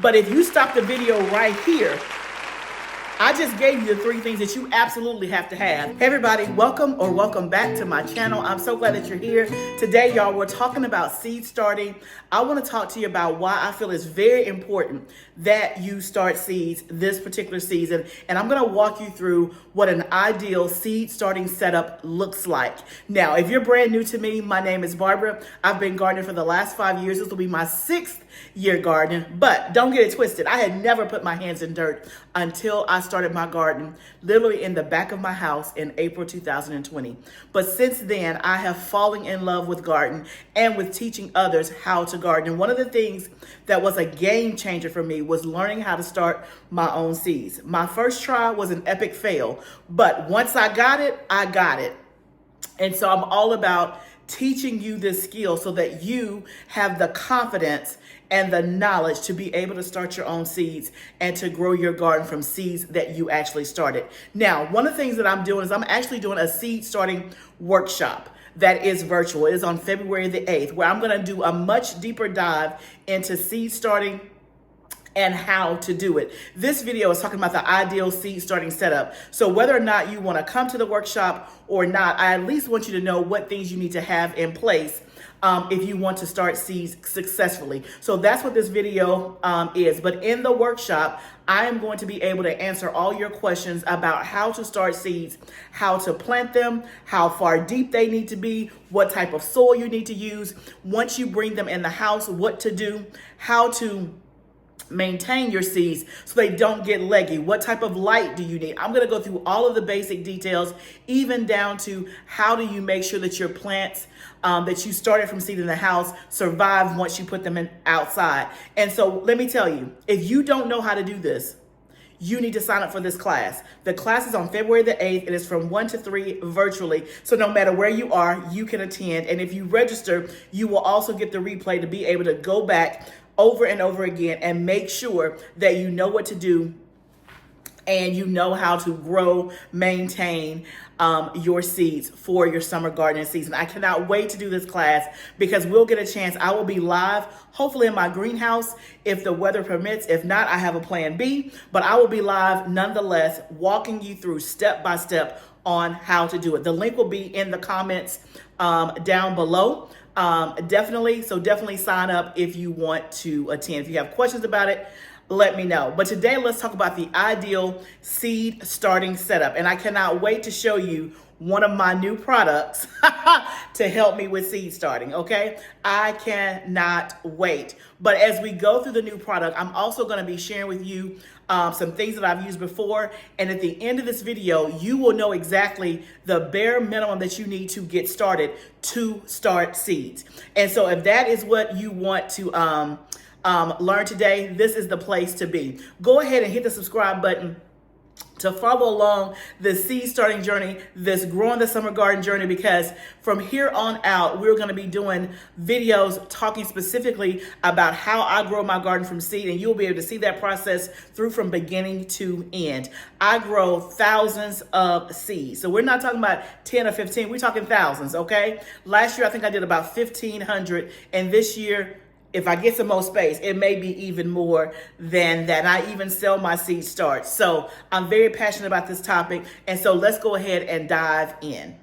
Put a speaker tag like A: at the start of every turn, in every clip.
A: But if you stop the video right here, I just gave you the 3 things that you absolutely have to have. Hey everybody, welcome back to my channel. I'm so glad that you're here. Today, y'all, we're talking about seed starting. I want to talk to you about why I feel it's very important that you start seeds this particular season. And I'm going to walk you through what an ideal seed starting setup looks like. Now, if you're brand new to me, my name is Barbara. I've been gardening for the last 5 years. This will be my 6th year gardening, but don't get it twisted. I had never put my hands in dirt until I started my garden literally in the back of my house in April 2020. But since then, I have fallen in love with garden and with teaching others how to garden. And one of the things that was a game changer for me was learning how to start my own seeds. My first try was an epic fail, but once I got it, I got it. And so I'm all about teaching you this skill so that you have the confidence and the knowledge to be able to start your own seeds and to grow your garden from seeds that you actually started. Now, one of the things that I'm doing is I'm actually doing a seed starting workshop that is virtual. It is on February the 8th, where I'm going to do a much deeper dive into seed starting and how to do it. This video is talking about the ideal seed starting setup. So whether or not you want to come to the workshop or not, I at least want you to know what things you need to have in place if you want to start seeds successfully. So that's what this video is. But in the workshop, I am going to be able to answer all your questions about how to start seeds, how to plant them, how far deep they need to be, what type of soil you need to use, once you bring them in the house, what to do, how to maintain your seeds so they don't get leggy. What type of light do you need? I'm going to go through all of the basic details, even down to how do you make sure that your plants that you started from seed in the house survive once you put them in outside. And so let me tell you, if you don't know how to do this, you need to sign up for this class. The class is on February the 8th. It is from 1 to 3 virtually. So no matter where you are, you can attend. And if you register, you will also get the replay to be able to go back over and over again and make sure that you know what to do and you know how to grow, maintain your seeds for your summer gardening season. I cannot wait to do this class because we'll get a chance. I will be live, hopefully in my greenhouse, if the weather permits. If not, I have a plan B, but I will be live nonetheless, walking you through step by step on how to do it. The link will be in the comments down below. Definitely sign up if you want to attend. If you have questions about it, let me know. But today, let's talk about the ideal seed starting setup. And I cannot wait to show you one of my new products to help me with seed starting, okay? I cannot wait. But as we go through the new product, I'm also going to be sharing with you some things that I've used before. And at the end of this video, you will know exactly the bare minimum that you need to get started to start seeds. And so if that is what you want to learn today, this is the place to be. Go ahead and hit the subscribe button to follow along the seed starting journey, this growing the summer garden journey, because from here on out, we're going to be doing videos talking specifically about how I grow my garden from seed, and you'll be able to see that process through from beginning to end. I grow thousands of seeds. So we're not talking about 10 or 15, we're talking thousands, okay? Last year, I think I did about 1,500, and this year, if I get some more space, it may be even more than that. I even sell my seed starts. So I'm very passionate about this topic. And so let's go ahead and dive in.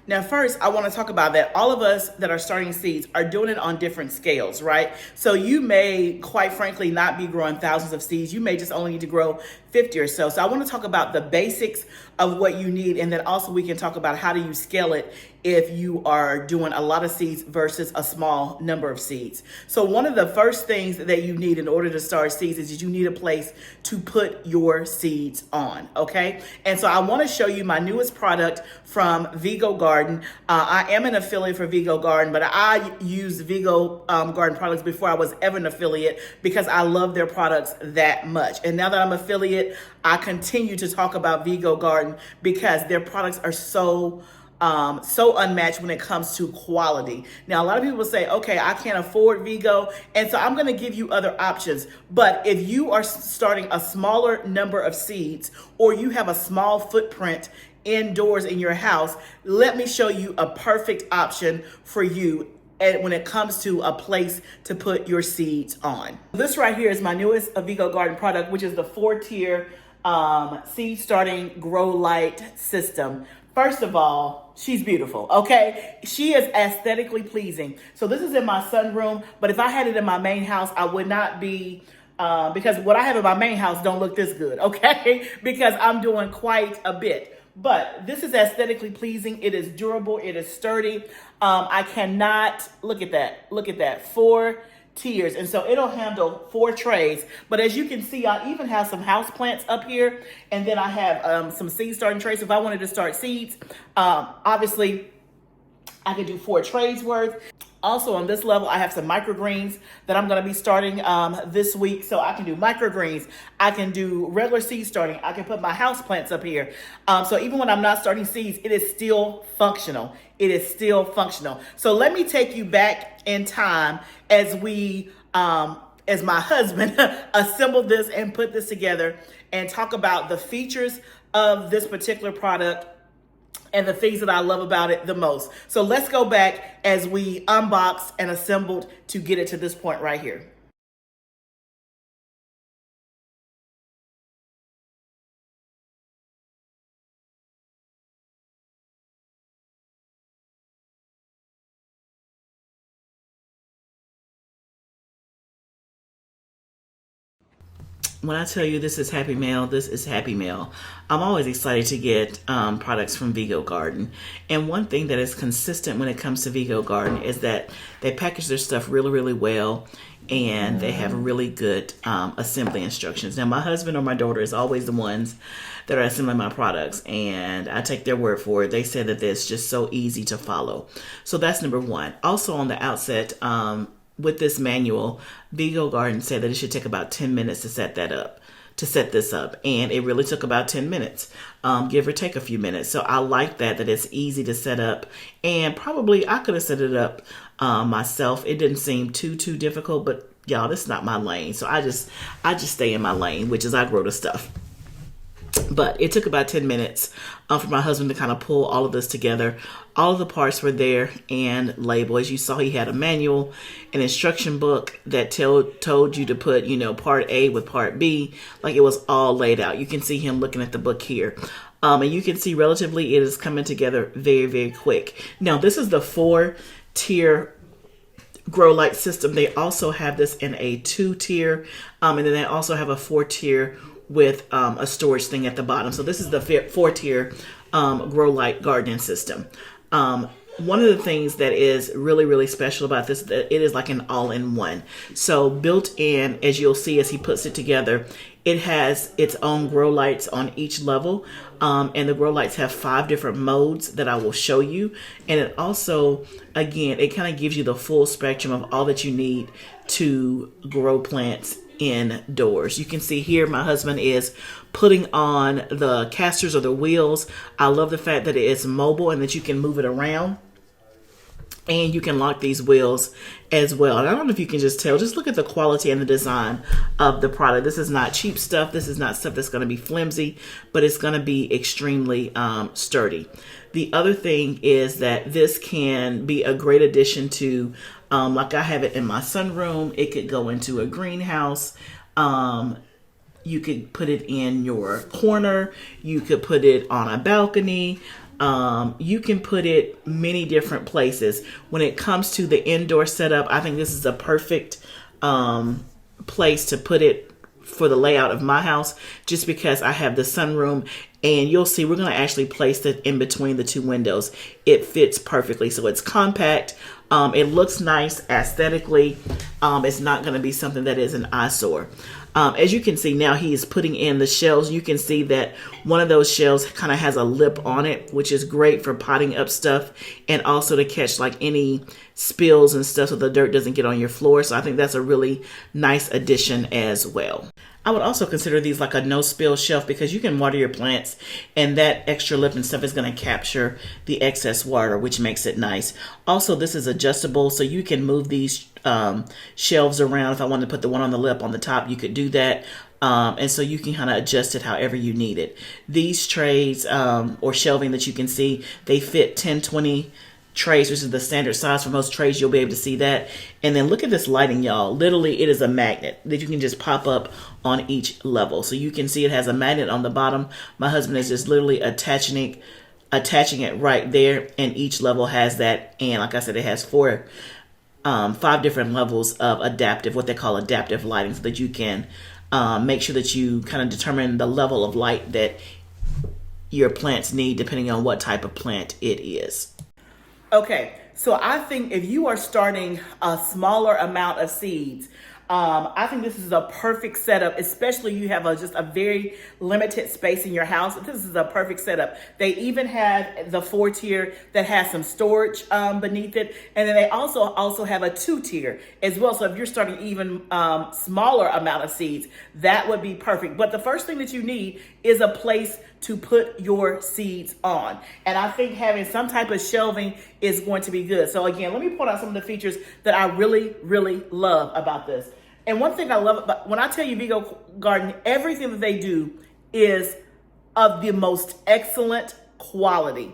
A: Now, first, I want to talk about that all of us that are starting seeds are doing it on different scales, right? So you may, quite frankly, not be growing thousands of seeds. You may just only need to grow 50 or so. So I want to talk about the basics of what you need. And then also we can talk about how do you scale it if you are doing a lot of seeds versus a small number of seeds. So one of the first things that you need in order to start seeds is that you need a place to put your seeds on, okay? And so I want to show you my newest product from Vego Garden. I am an affiliate for Vego Garden, but I used Vego Garden products before I was ever an affiliate because I love their products that much. And now that I'm affiliate, I continue to talk about Vego Garden because their products are so unmatched when it comes to quality. Now, a lot of people say, okay, I can't afford Vego, and so I'm going to give you other options. But if you are starting a smaller number of seeds or you have a small footprint indoors in your house, let me show you a perfect option for you and when it comes to a place to put your seeds on. This right here is my newest Vego Garden product, which is the 4-tier seed starting grow light system. First of all, she's beautiful, okay? She is aesthetically pleasing. So this is in my sunroom, but if I had it in my main house, I would not be, because what I have in my main house don't look this good, okay? Because I'm doing quite a bit. But this is aesthetically pleasing. It is durable. It is sturdy. I cannot, look at that, 4 tiers. And so it'll handle 4 trays. But as you can see, I even have some house plants up here. And then I have some seed starting trays. If I wanted to start seeds, obviously I could do 4 trays worth. Also on this level, I have some microgreens that I'm going to be starting this week. So I can do microgreens. I can do regular seed starting. I can put my house plants up here. So even when I'm not starting seeds, it is still functional. It is still functional. So let me take you back in time as we, as my husband assembled this and put this together and talk about the features of this particular product and the things that I love about it the most. So let's go back as we unboxed and assembled to get it to this point right here. When I tell you this is Happy Mail, this is Happy Mail. I'm always excited to get products from Vego Garden. And one thing that is consistent when it comes to Vego Garden is that they package their stuff really, really well. And they have really good assembly instructions. Now, my husband or my daughter is always the ones that are assembling my products. And I take their word for it. They said that it's just so easy to follow. So that's number one. Also on the outset, with this manual, Vego Garden said that it should take about 10 minutes to set this up. And it really took about 10 minutes, give or take a few minutes. So I like that it's easy to set up. And probably I could have set it up myself. It didn't seem too difficult, but y'all, this is not my lane. So I just stay in my lane, which is I grow the stuff. But it took about 10 minutes for my husband to kind of pull all of this together. All of the parts were there and labeled. As you saw, he had a manual, an instruction book that told you to put, part A with part B. Like it was all laid out. You can see him looking at the book here. And you can see relatively it is coming together very, very quick. Now, this is the 4-tier grow light system. They also have this in a 2-tier. And then they also have a 4-tier with a storage thing at the bottom. So this is the 4-tier grow light gardening system. One of the things that is really, really special about this, that it is like an all-in-one. So built in, as you'll see as he puts it together, it has its own grow lights on each level. And the grow lights have 5 different modes that I will show you. And it also, again, it kind of gives you the full spectrum of all that you need to grow plants indoors. You can see here my husband is putting on the casters or the wheels. I love the fact that it is mobile and that you can move it around. And you can lock these wheels as well. And I don't know if you can just tell, just look at the quality and the design of the product. This is not cheap stuff. This is not stuff that's going to be flimsy, but it's going to be extremely sturdy. The other thing is that this can be a great addition to, like I have it in my sunroom. It could go into a greenhouse. You could put it in your corner. You could put it on a balcony. You can put it many different places. When it comes to the indoor setup, I think this is a perfect place to put it for the layout of my house, just because I have the sunroom, and you'll see we're going to actually place it in between the 2 windows. It fits perfectly. So it's compact. It looks nice aesthetically. It's not going to be something that is an eyesore. As you can see now, he is putting in the shelves. You can see that one of those shelves kind of has a lip on it, which is great for potting up stuff and also to catch like any spills and stuff so the dirt doesn't get on your floor. So I think that's a really nice addition as well. I would also consider these like a no-spill shelf, because you can water your plants and that extra lip and stuff is going to capture the excess water, which makes it nice. Also, this is adjustable, so you can move these shelves around. If I wanted to put the one on the lip on the top, you could do that. And so you can kind of adjust it however you need it. These trays or shelving that you can see, they fit 10, 20 trays, which is the standard size for most trays. You'll be able to see that. And then look at this lighting, y'all. Literally, it is a magnet that you can just pop up on each level. So you can see it has a magnet on the bottom. My husband is just literally attaching it right there, and each level has that. And like I said, it has 5 different levels of adaptive, what they call adaptive lighting, so that you can make sure that you kind of determine the level of light that your plants need depending on what type of plant it is. Okay, so I think if you are starting a smaller amount of seeds, I think this is a perfect setup, especially you have just a very limited space in your house. This is a perfect setup. They even have the 4-tier that has some storage beneath it. And then they also have a 2-tier as well. So if you're starting even smaller amount of seeds, that would be perfect. But the first thing that you need is a place to put your seeds on. And I think having some type of shelving is going to be good. So again, let me point out some of the features that I really, really love about this. And one thing I love about, when I tell you Vego Garden, everything that they do is of the most excellent quality.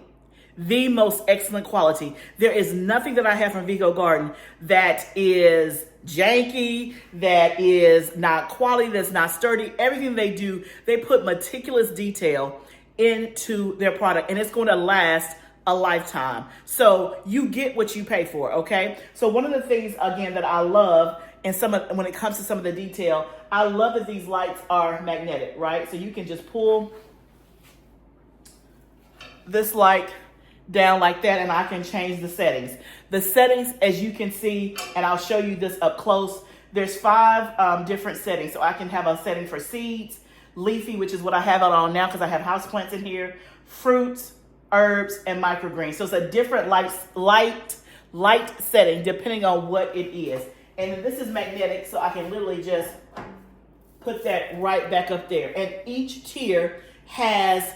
A: The most excellent quality. There is nothing that I have from Vego Garden that is janky, that is not quality, that's not sturdy. Everything they do, they put meticulous detail into their product, and it's going to last a lifetime. So you get what you pay for, okay? So one of the things, again, that I love, and when it comes to some of the detail, I love that these lights are magnetic, right? So you can just pull this light down like that, and I can change the settings. The settings, as you can see, and I'll show you this up close, there's 5 different settings. So I can have a setting for seeds, leafy, which is what I have it on now because I have houseplants in here, fruits, herbs, and microgreens. So it's a different light setting depending on what it is. And this is magnetic, so I can literally just put that right back up there. And each tier has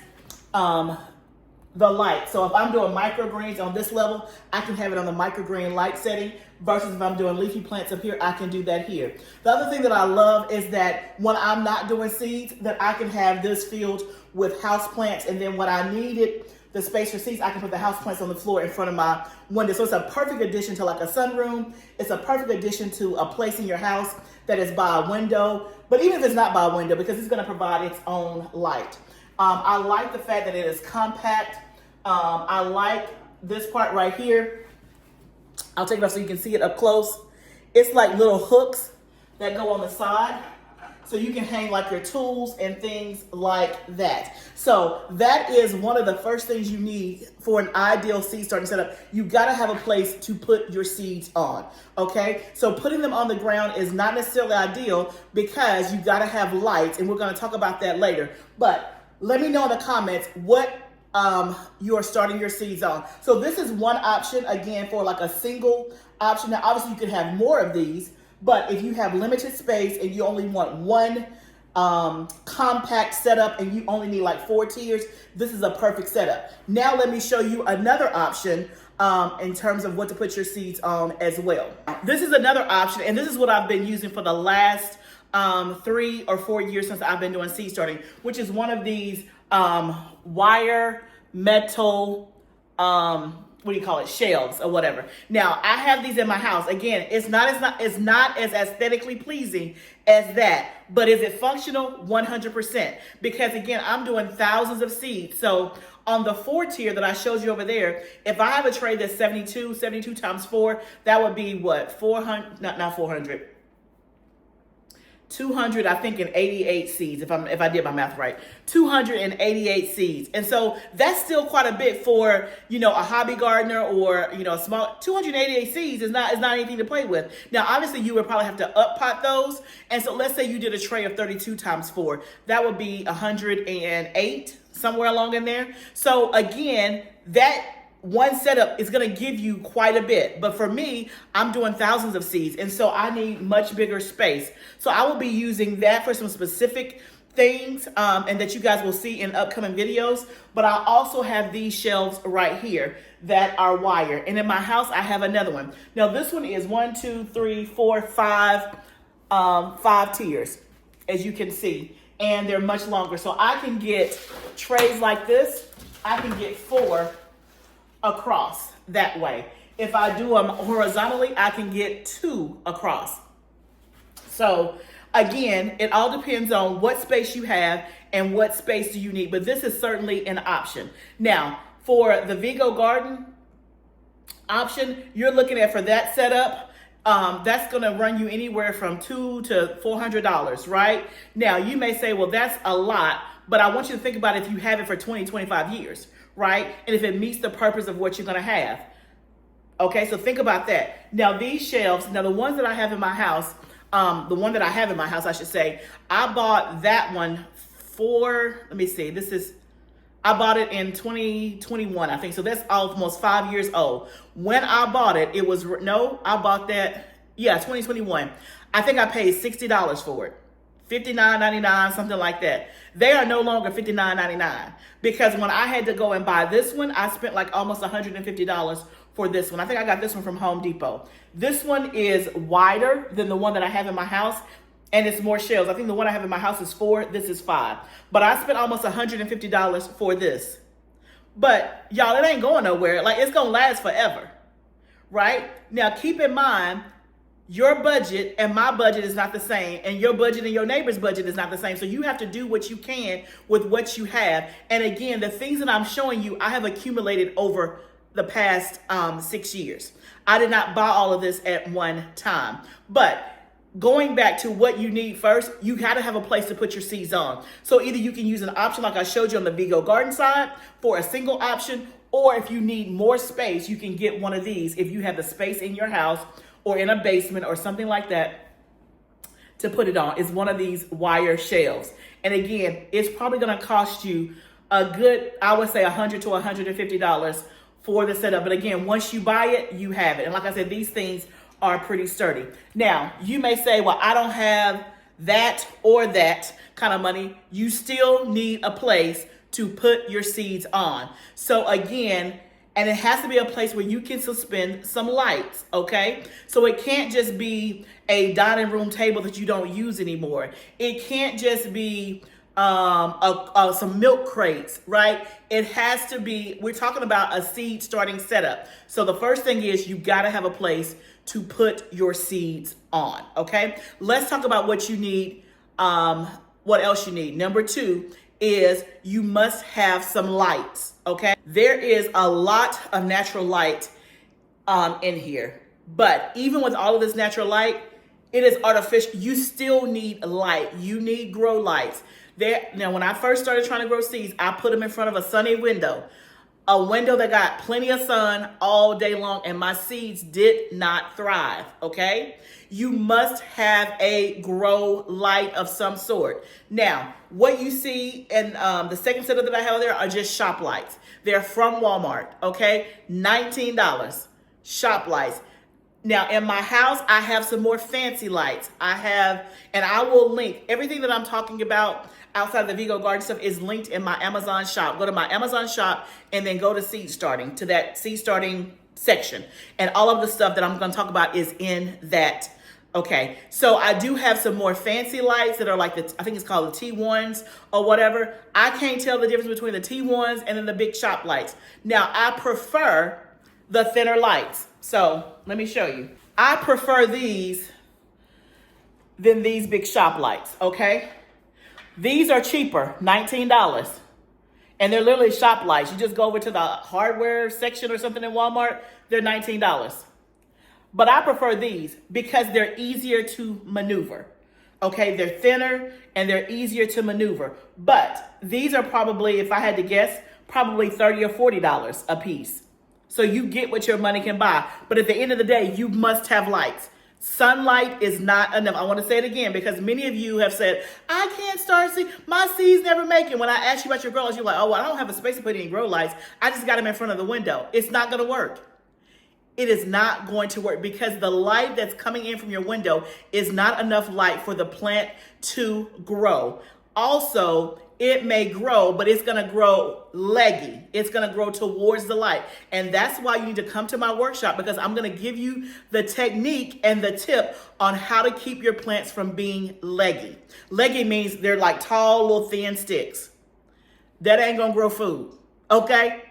A: the light. So if I'm doing microgreens on this level, I can have it on the microgreen light setting, versus if I'm doing leafy plants up here, I can do that here. The other thing that I love is that when I'm not doing seeds, that I can have this filled with house plants, and then when I needed the space for seeds, I can put the house plants on the floor in front of my window. So it's a perfect addition to like a sunroom. It's a perfect addition to a place in your house that is by a window, but even if it's not by a window, because it's gonna provide its own light. I like the fact that it is compact. I like this part right here. I'll take it off so you can see it up close. It's like little hooks that go on the side, so you can hang like your tools and things like that. So that is one of the first things you need for an ideal seed starting setup. You gotta have a place to put your seeds on, okay? So putting them on the ground is not necessarily ideal because you gotta have lights, and we're gonna talk about that later. But let me know in the comments what you are starting your seeds on. So this is one option, again, for like a single option. Now, obviously you could have more of these, but if you have limited space and you only want one compact setup and you only need like 4 tiers, this is a perfect setup. Now let me show you another option in terms of what to put your seeds on as well. This is another option, and this is what I've been using for the last 3 or 4 years since I've been doing seed starting, which is one of these wire metal what do you call it, shelves or whatever. Now I have these in my house. Again, it's not as aesthetically pleasing as that, but is it functional? 100%. Because again, I'm doing thousands of seeds. So on the 4 tier that I showed you over there, if I have a tray that's 72 times 4, that would be what, 400, not 400, 200, I think, and 88 seeds, if I did my math right. 288 seeds. And so that's still quite a bit for, you know, a hobby gardener or, you know, a small. 288 seeds is not anything to play with. Now, obviously, you would probably have to up pot those. And so let's say you did a tray of 32 times 4. That would be 108, somewhere along in there. So again, that one setup is going to give you quite a bit, but for me, I'm doing thousands of seeds, and so I need much bigger space. So I will be using that for some specific things, and that you guys will see in upcoming videos. But I also have these shelves right here that are wire, and in my house I have another one. Now this one is 1, 2, 3, 4, 5, 5 tiers, as you can see, and they're much longer. So I can get trays like this. I can get 4 across that way. If I do them horizontally, I can get 2 across. So again, it all depends on what space you have and what space do you need, but this is certainly an option. Now, for the Vego Garden option, you're looking at, for that setup, that's going to run you anywhere from $200 to $400, right? Now, you may say, well, that's a lot, but I want you to think about if you have it for 20, 25 years, right? And if it meets the purpose of what you're going to have. Okay, so think about that. Now, these shelves, now the ones that I have in my house, I should say, I bought that one for, let me see, I bought it in 2021, I think. So that's almost 5 years old. When I bought it, it was, I bought that, 2021. I think I paid $60 for it. $59.99, something like that. They are no longer $59.99 because when I had to go and buy this one, I spent like almost $150 for this one. I think I got this one from Home Depot. This one is wider than the one that I have in my house, and it's more shelves. I think the one I have in my house is 4, this is 5. But I spent almost $150 for this. But y'all, it ain't going nowhere. Like, it's gonna last forever, right? Now, keep in mind, your budget and my budget is not the same, and your budget and your neighbor's budget is not the same. So you have to do what you can with what you have. And again, the things that I'm showing you, I have accumulated over the past 6 years. I did not buy all of this at one time. But going back to what you need first, you got to have a place to put your seeds on. So either you can use an option like I showed you on the Vego Garden side for a single option, or if you need more space, you can get one of these if you have the space in your house or in a basement or something like that to put it on. It's one of these wire shelves. And again, it's probably gonna cost you a good, I would say $100 to $150 for the setup. But again, once you buy it, you have it. And like I said, these things are pretty sturdy. Now, you may say, well, I don't have that or that kind of money. You still need a place to put your seeds on. So again, and it has to be a place where you can suspend some lights, okay? So it can't just be a dining room table that you don't use anymore. It can't just be some milk crates, right? It has to be, we're talking about a seed starting setup. So the first thing is you gotta have a place to put your seeds on, okay? Let's talk about what you need, what else you need. Number 2 is you must have some lights, okay? There is a lot of natural light in here, but even with all of this natural light, it is artificial. You still need light. You need grow lights. Now, when I first started trying to grow seeds, I put them in front of a sunny window, a window that got plenty of sun all day long, and my seeds did not thrive, okay? You must have a grow light of some sort. Now, what you see in the second setup that I have there are just shop lights. They're from Walmart, okay? $19, shop lights. Now, in my house, I have some more fancy lights. And I will link everything that I'm talking about outside of the Vego Garden stuff is linked in my Amazon shop. Go to my Amazon shop and then go to seed starting, to that seed starting section. And all of the stuff that I'm going to talk about is in that. Okay, so I do have some more fancy lights that are like I think it's called the T1s or whatever. I can't tell the difference between the T1s and then the big shop lights. Now, I prefer the thinner lights. So let me show you. I prefer these than these big shop lights, okay? These are cheaper, $19. And they're literally shop lights. You just go over to the hardware section or something in Walmart, they're $19. But I prefer these because they're easier to maneuver. Okay, they're thinner and they're easier to maneuver. But these are probably, if I had to guess, probably $30 or $40 a piece. So you get what your money can buy. But at the end of the day, you must have lights. Sunlight is not enough. I want to say it again because many of you have said, I can't start seeing, my seeds never make it. When I ask you about your grow lights, you're like, oh, well, I don't have a space to put any grow lights. I just got them in front of the window. It's not going to work. It is not going to work because the light that's coming in from your window is not enough light for the plant to grow. Also, it may grow, but it's going to grow leggy. It's going to grow towards the light. And that's why you need to come to my workshop because I'm going to give you the technique and the tip on how to keep your plants from being leggy. Leggy means they're like tall, little thin sticks. That ain't going to grow food, okay?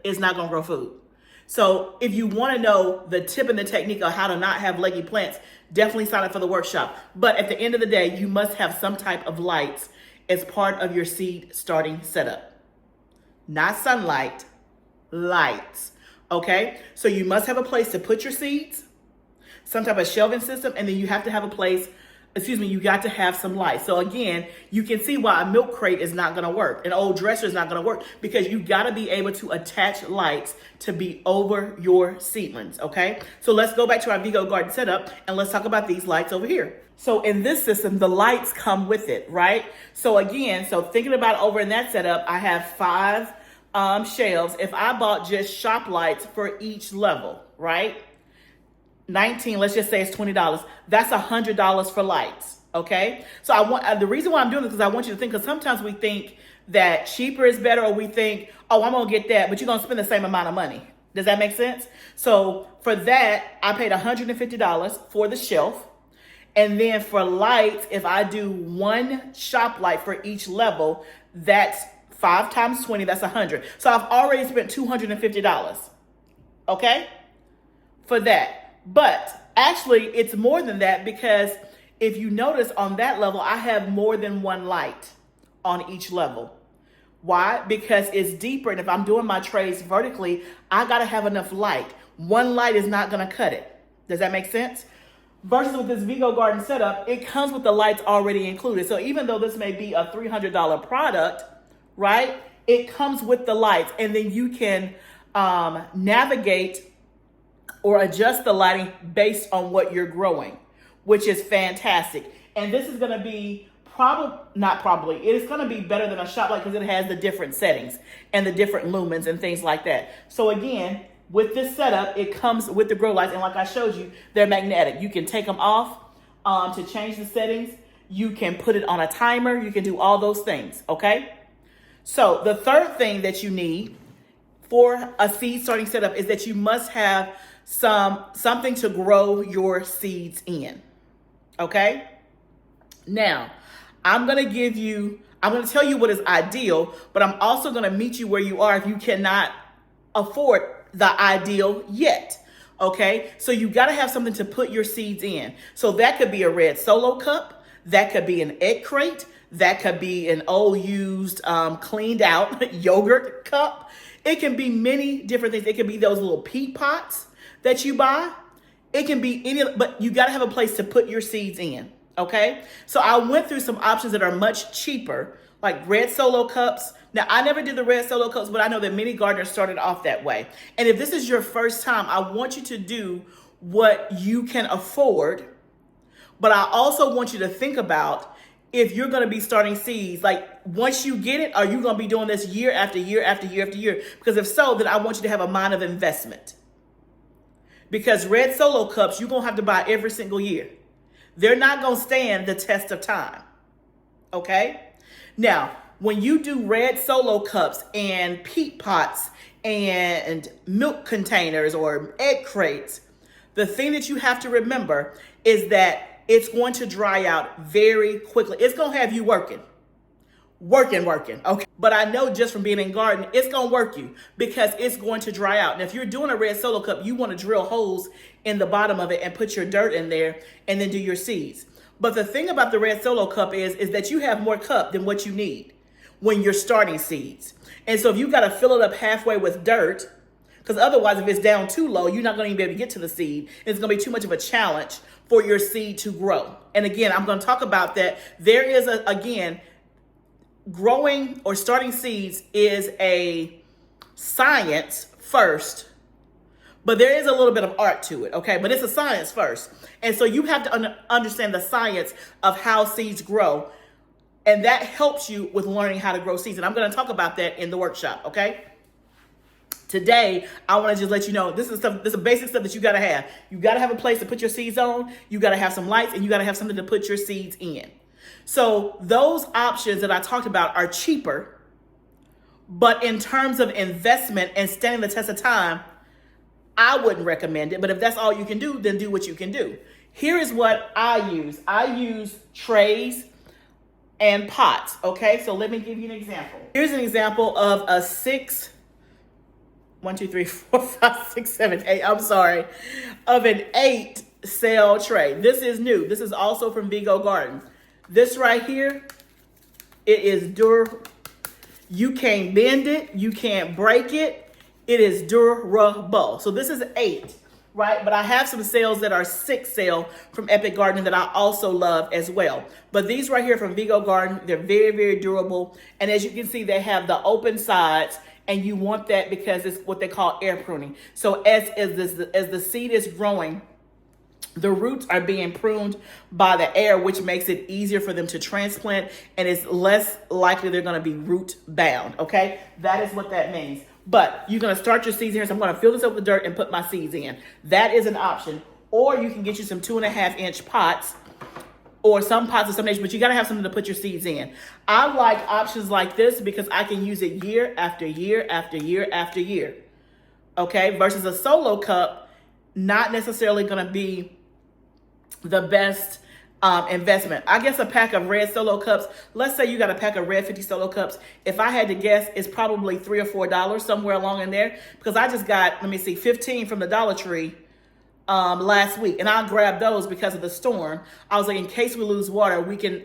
A: It's not going to grow food. So if you want to know the tip and the technique of how to not have leggy plants, definitely sign up for the workshop. But at the end of the day, you must have some type of lights as part of your seed starting setup. Not sunlight, lights. Okay? So you must have a place to put your seeds, some type of shelving system, and then you have to have a place, you got to have some light. So again, you can see why a milk crate is not gonna work. An old dresser is not gonna work because you gotta be able to attach lights to be over your seedlings, okay? So let's go back to our Vego Garden setup and let's talk about these lights over here. So in this system, the lights come with it, right? So again, thinking about over in that setup, I have 5 shelves. If I bought just shop lights for each level, right? 19, let's just say it's $20. That's $100 for lights, okay? So the reason why I'm doing this is I want you to think, because sometimes we think that cheaper is better, or we think, oh, I'm gonna get that, but you're gonna spend the same amount of money. Does that make sense? So for that, I paid $150 for the shelf. And then for lights, if I do 1 shop light for each level, that's 5 times 20, that's 100. So I've already spent $250, okay, for that. But actually, it's more than that, because if you notice on that level, I have more than 1 light on each level. Why? Because it's deeper, and if I'm doing my trays vertically, I gotta have enough light. 1 light is not gonna cut it. Does that make sense? Versus with this Vego Garden setup, it comes with the lights already included. So even though this may be a $300 product, right, it comes with the lights, and then you can navigate or adjust the lighting based on what you're growing, which is fantastic. And this is gonna be it is gonna be better than a shop light because it has the different settings and the different lumens and things like that. So again, with this setup, it comes with the grow lights, and like I showed you, they're magnetic. You can take them off to change the settings. You can put it on a timer. You can do all those things, okay? So the third thing that you need for a seed starting setup is that you must have something to grow your seeds in, okay? Now, I'm gonna tell you what is ideal, but I'm also gonna meet you where you are if you cannot afford the ideal yet, okay? So you gotta have something to put your seeds in. So that could be a red Solo cup, that could be an egg crate, that could be an old used, cleaned out yogurt cup. It can be many different things. It could be those little peat pots that you buy. It can be but you gotta have a place to put your seeds in, okay? So I went through some options that are much cheaper, like red Solo cups. Now, I never did the red Solo cups, but I know that many gardeners started off that way. And if this is your first time, I want you to do what you can afford, but I also want you to think about if you're gonna be starting seeds, like once you get it, are you gonna be doing this year after year after year after year? Because if so, then I want you to have a mind of investment. Because red Solo cups, you're gonna have to buy every single year. They're not gonna stand the test of time, okay? Now, when you do red Solo cups and peat pots and milk containers or egg crates, the thing that you have to remember is that it's going to dry out very quickly. It's gonna have you working, okay? But I know just from being in garden, it's gonna work you because it's going to dry out. And if you're doing a red Solo cup, you wanna drill holes in the bottom of it and put your dirt in there and then do your seeds. But the thing about the red Solo cup is that you have more cup than what you need when you're starting seeds. And so if you gotta fill it up halfway with dirt, because otherwise if it's down too low, you're not gonna even be able to get to the seed. It's gonna be too much of a challenge for your seed to grow. And again, I'm gonna talk about that. There is growing or starting seeds is a science first, but there is a little bit of art to it, okay? But it's a science first. And so you have to understand the science of how seeds grow. And that helps you with learning how to grow seeds. And I'm gonna talk about that in the workshop, okay? Today, I wanna just let you know, this is basic stuff that you gotta have. You gotta have a place to put your seeds on, you gotta have some lights, and you gotta have something to put your seeds in. So those options that I talked about are cheaper, but in terms of investment and standing the test of time, I wouldn't recommend it. But if that's all you can do, then do what you can do. Here is what I use. I use trays and pots, okay? So let me give you an example. Here's an example of a 1, 2, 3, 4, 5, 6, 7, 8. I'm sorry, of an 8 cell tray. This is new. This is also from Vego Garden. This right here, it is durable. You can't bend it. You can't break it. It is durable. So this is 8, right? But I have some cells that are 6 cell from Epic Gardening that I also love as well. But these right here from Vego Garden, they're very, very durable. And as you can see, they have the open sides, and you want that because it's what they call air pruning. So as the seed is growing, the roots are being pruned by the air, which makes it easier for them to transplant, and it's less likely they're going to be root bound. Okay, that is what that means. But you're going to start your seeds here. So I'm going to fill this up with dirt and put my seeds in. That is an option. Or you can get you some 2.5-inch pots, or some pots of some nature, but you got to have something to put your seeds in. I like options like this because I can use it year after year after year after year. Okay, versus a solo cup, not necessarily going to be the best investment. I guess a pack of red solo cups, let's say you got a pack of red 50 solo cups. If I had to guess, it's probably $3 or $4 somewhere along in there, because I just got, let me see, 15 from the Dollar Tree last week, and I grabbed those because of the storm. I was like, in case we lose water, we can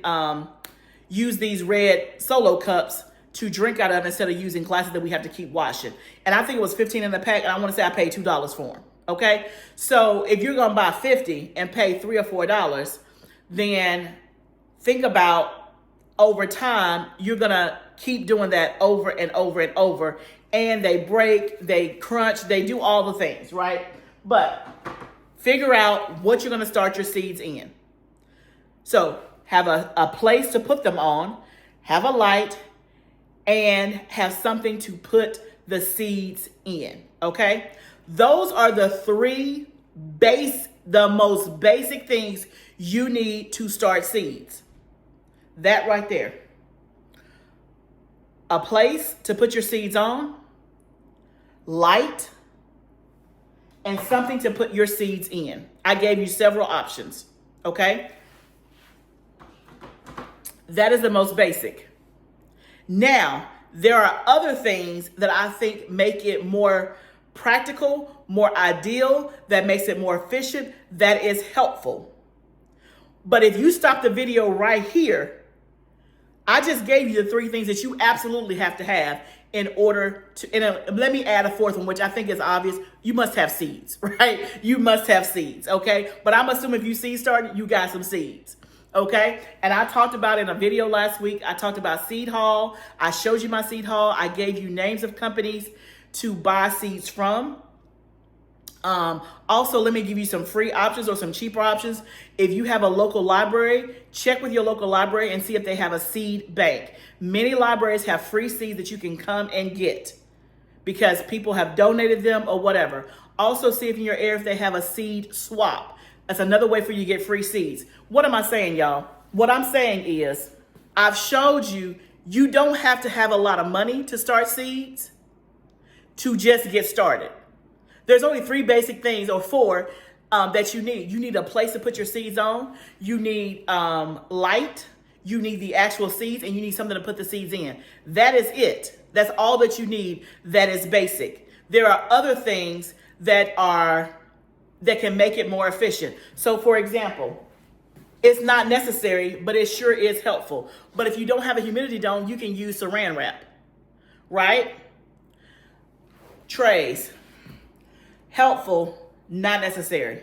A: use these red solo cups to drink out of instead of using glasses that we have to keep washing. And I think it was 15 in the pack, and I want to say I paid $2 for them. Okay, so if you're gonna buy 50 and pay $3 or $4, then think about over time, you're gonna keep doing that over and over and over, and they break, they crunch, they do all the things, right? But figure out what you're gonna start your seeds in. So have a place to put them on, have a light, and have something to put the seeds in, okay? Those are the the most basic things you need to start seeds. That right there. A place to put your seeds on, light, and something to put your seeds in. I gave you several options, okay? That is the most basic. Now, there are other things that I think make it more practical, more ideal, that makes it more efficient, that is helpful. But if you stop the video right here, I just gave you the 3 things that you absolutely have to have in order to, let me add a 4th one, which I think is obvious. You must have seeds, right? You must have seeds, okay? But I'm assuming if you seed started, you got some seeds, okay? And I talked about in a video last week, I talked about seed haul. I showed you my seed haul. I gave you names of companies to buy seeds from. Also, let me give you some free options or some cheaper options. If you have a local library, check with your local library and see if they have a seed bank. Many libraries have free seeds that you can come and get because people have donated them or whatever. Also, see if in your area if they have a seed swap. That's another way for you to get free seeds. What am I saying, y'all? What I'm saying is, I've showed you, you don't have to have a lot of money to start seeds to just get started. There's only 3 basic things, or 4, that you need. You need a place to put your seeds on. You need light. You need the actual seeds, and you need something to put the seeds in. That is it. That's all that you need. That is basic. There are other things that can make it more efficient. So, for example, it's not necessary, but it sure is helpful. But if you don't have a humidity dome, you can use saran wrap, right? Trays, helpful, not necessary.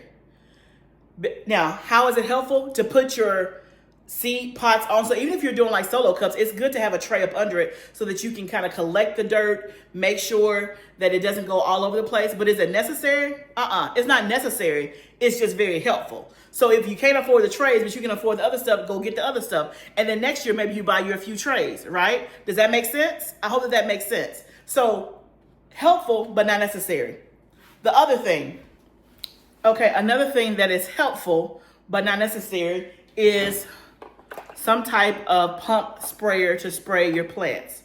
A: Now, how is it helpful? To put your seed pots on. So even if you're doing like solo cups, it's good to have a tray up under it so that you can kind of collect the dirt, make sure that it doesn't go all over the place. But is it necessary? It's not necessary. It's just very helpful. So if you can't afford the trays, but you can afford the other stuff, go get the other stuff. And then next year, maybe you buy you a few trays, right? Does that make sense? I hope that makes sense. So helpful, but not necessary. The other thing, okay, another thing that is helpful, but not necessary is some type of pump sprayer to spray your plants.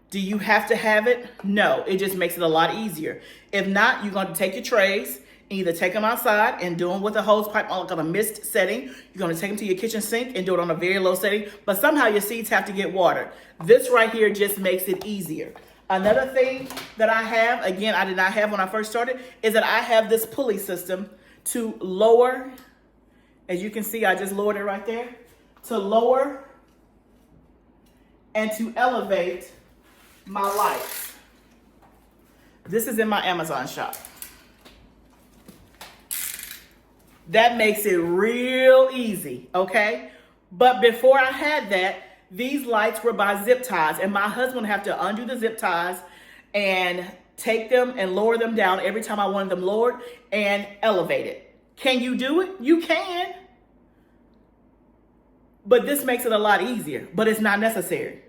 A: Do you have to have it? No, it just makes it a lot easier. If not, you're going to take your trays, either take them outside and do them with a hose pipe on a mist setting. You're going to take them to your kitchen sink and do it on a very low setting, but somehow your seeds have to get watered. This right here just makes it easier. Another thing that I have, again, I did not have when I first started, is that I have this pulley system to lower, as you can see, I just lowered it right there, to lower and to elevate my lights. This is in my Amazon shop. That makes it real easy, okay? But before I had that, these lights were by zip ties, and my husband would have to undo the zip ties and take them and lower them down every time I wanted them lowered and elevated. Can you do it? You can. But this makes it a lot easier, but it's not necessary.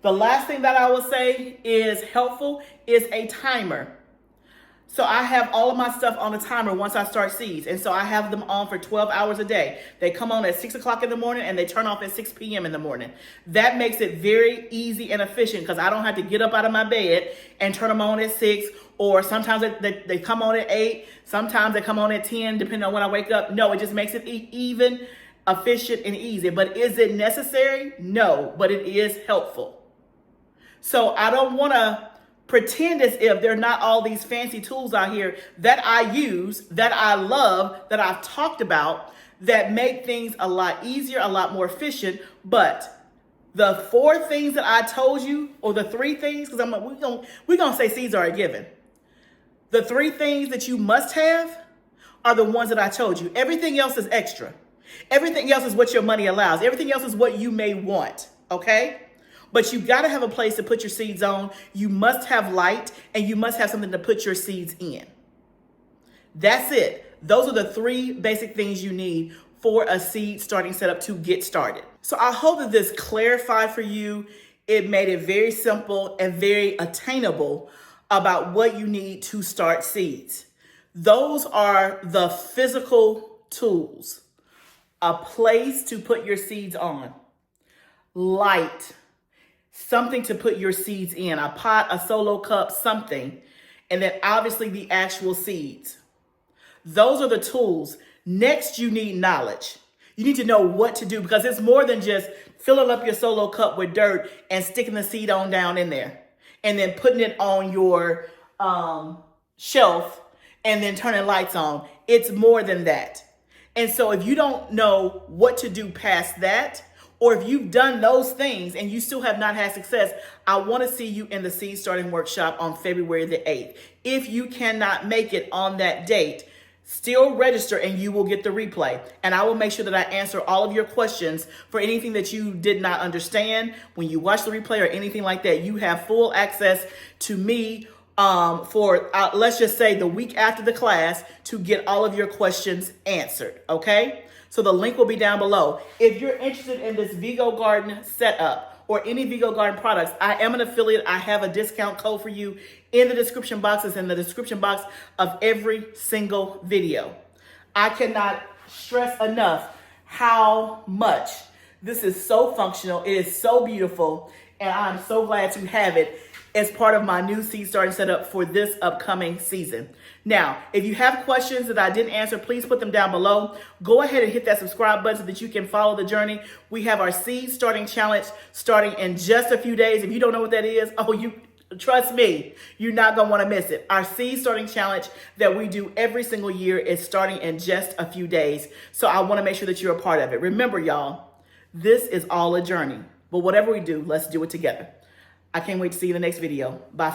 A: The last thing that I will say is helpful is a timer. So I have all of my stuff on a timer once I start seeds. And so I have them on for 12 hours a day. They come on at 6 o'clock in the morning and they turn off at 6 p.m. in the morning. That makes it very easy and efficient because I don't have to get up out of my bed and turn them on at 6, or sometimes they come on at 8. Sometimes they come on at 10, depending on when I wake up. No, it just makes it even, efficient, and easy. But is it necessary? No, but it is helpful. So I don't want to pretend as if there are not all these fancy tools out here that I use, that I love, that I've talked about, that make things a lot easier, a lot more efficient. But the 4 things that I told you, or the 3 things, because we're gonna say seeds are a given. The 3 things that you must have are the ones that I told you. Everything else is extra. Everything else is what your money allows. Everything else is what you may want, okay? But you got to have a place to put your seeds on. You must have light, and you must have something to put your seeds in. That's it. Those are the 3 basic things you need for a seed starting setup to get started. So I hope that this clarified for you. It made it very simple and very attainable about what you need to start seeds. Those are the physical tools. A place to put your seeds on. Light. Something to put your seeds in, a pot, a solo cup, something. And then obviously the actual seeds. Those are the tools. Next, you need knowledge. You need to know what to do, because it's more than just filling up your solo cup with dirt and sticking the seed on down in there and then putting it on your shelf and then turning lights on. It's more than that. And so if you don't know what to do past that, or if you've done those things and you still have not had success, I want to see you in the Seed Starting Workshop on February the 8th. If you cannot make it on that date, still register and you will get the replay. And I will make sure that I answer all of your questions for anything that you did not understand. When you watch the replay or anything like that, you have full access to me for, let's just say, the week after the class to get all of your questions answered, okay? So the link will be down below. If you're interested in this Vego Garden setup or any Vego Garden products, I am an affiliate. I have a discount code for you in the description boxes, in the description box of every single video. I cannot stress enough how much this is so functional. It is so beautiful, and I'm so glad to have it as part of my new seed starting setup for this upcoming season. Now, if you have questions that I didn't answer, please put them down below. Go ahead and hit that subscribe button so that you can follow the journey. We have our seed starting challenge starting in just a few days. If you don't know what that is, trust me, you're not gonna wanna miss it. Our seed starting challenge that we do every single year is starting in just a few days. So I wanna make sure that you're a part of it. Remember, y'all, this is all a journey, but whatever we do, let's do it together. I can't wait to see you in the next video. Bye.